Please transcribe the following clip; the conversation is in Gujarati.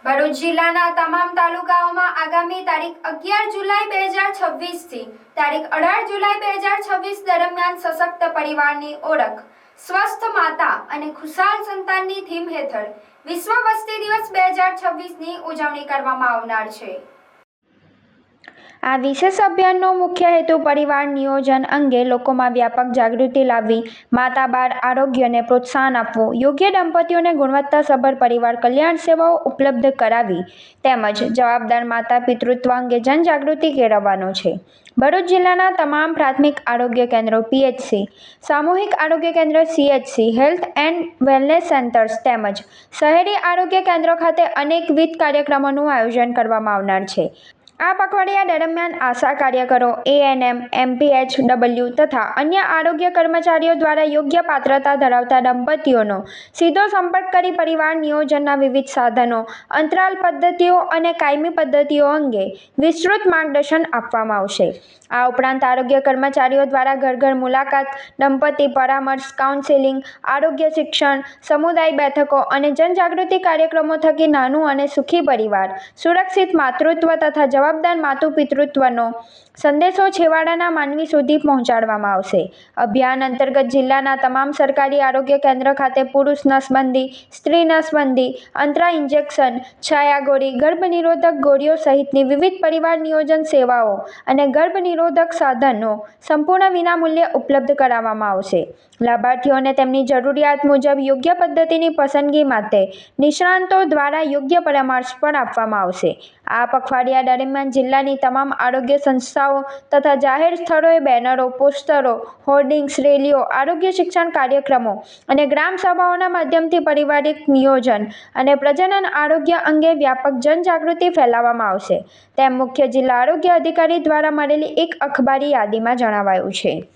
ભરૂચ જિલ્લાના તમામ તાલુકાઓમાં આગામી તારીખ 11 જુલાઈ 2026 થી તારીખ 18 જુલાઈ 2026 દરમિયાન સશક્ત પરિવારની ઓળખ, સ્વસ્થ માતા અને ખુશાલ સંતાનની થીમ હેઠળ વિશ્વ વસ્તી દિવસ 2026ની ઉજવણી કરવામાં આવનાર છે। આ વિશેષ અભિયાનનો મુખ્ય હેતુ પરિવાર નિયોજન અંગે લોકોમાં વ્યાપક જાગૃતિ લાવવી, માતા-બાળ આરોગ્યને પ્રોત્સાહન આપવું, યોગ્ય દંપતીઓને ગુણવત્તાસભર પરિવાર કલ્યાણ સેવાઓ ઉપલબ્ધ કરાવવી તેમજ જવાબદાર માતા પિતૃત્વ અંગે જનજાગૃતિ કેળવવાનો છે। ભરૂચ જિલ્લાના તમામ પ્રાથમિક આરોગ્ય કેન્દ્રો PHC, સામૂહિક આરોગ્ય કેન્દ્ર CHC, health and wellness centres તેમજ શહેરી આરોગ્ય કેન્દ્રો ખાતે અનેકવિધ કાર્યક્રમોનું આયોજન કરવામાં આવનાર છે। આ પખવાડિયા દરમિયાન આશા કાર્યકરો, ANM, MPHW તથા અન્ય આરોગ્ય કર્મચારીઓ દ્વારા યોગ્ય પાત્રતા ધરાવતા દંપતીઓનો સીધો સંપર્ક કરી પરિવાર નિયોજનના વિવિધ સાધનો, અંતરાલ પદ્ધતિઓ અને કાયમી પદ્ધતિઓ અંગે વિસ્તૃત માર્ગદર્શન આપવામાં આવશે। આ ઉપરાંત આરોગ્ય કર્મચારીઓ દ્વારા ઘર મુલાકાત, દંપતી પરામર્શ, કાઉન્સેલિંગ, આરોગ્ય શિક્ષણ, સમુદાય બેઠકો અને જનજાગૃતિ કાર્યક્રમો થકી નાનું અને સુખી પરિવાર, સુરક્ષિત માતૃત્વ તથા જવાબદાર માતુ પિતૃત્વનો સંદેશો છેવાડાના માનવી સુધી પહોંચાડવામાં આવશે। અભિયાન અંતર્ગત જિલ્લાના તમામ સરકારી આરોગ્ય કેન્દ્ર ખાતે પુરુષ નસબંધી, સ્ત્રી નસબંધી, અંતરા ઇન્જેક્શન, છાયા ગોળી, ગર્ભનિરોધક ગોળીઓ સહિતની વિવિધ પરિવાર નિયોજન સેવાઓ અને ગર્ભનિરોધક સાધનો સંપૂર્ણ વિનામૂલ્યે ઉપલબ્ધ કરાવવામાં આવશે। લાભાર્થીઓને તેમની જરૂરિયાત મુજબ યોગ્ય પદ્ધતિની પસંદગી માટે નિષ્ણાંતો દ્વારા યોગ્ય પરામર્શ પણ આપવામાં આવશે। આ પખવાડિયા દરમિયાન જિલ્લાની તમામ આરોગ્ય સંસ્થાઓ તથા જાહેર સ્થળોએ બેનરો, પોસ્ટરો, હોર્ડિંગ્સ, રેલીઓ, આરોગ્ય શિક્ષણ કાર્યક્રમો અને ગ્રામ સભાઓના માધ્યમથી પારિવારિક નિયોજન અને પ્રજનન આરોગ્ય અંગે વ્યાપક જનજાગૃતિ ફેલાવવામાં આવશે તેમ મુખ્ય જિલ્લા આરોગ્ય અધિકારી દ્વારા મળેલી એક અખબારી યાદીમાં જણાવાયું છે।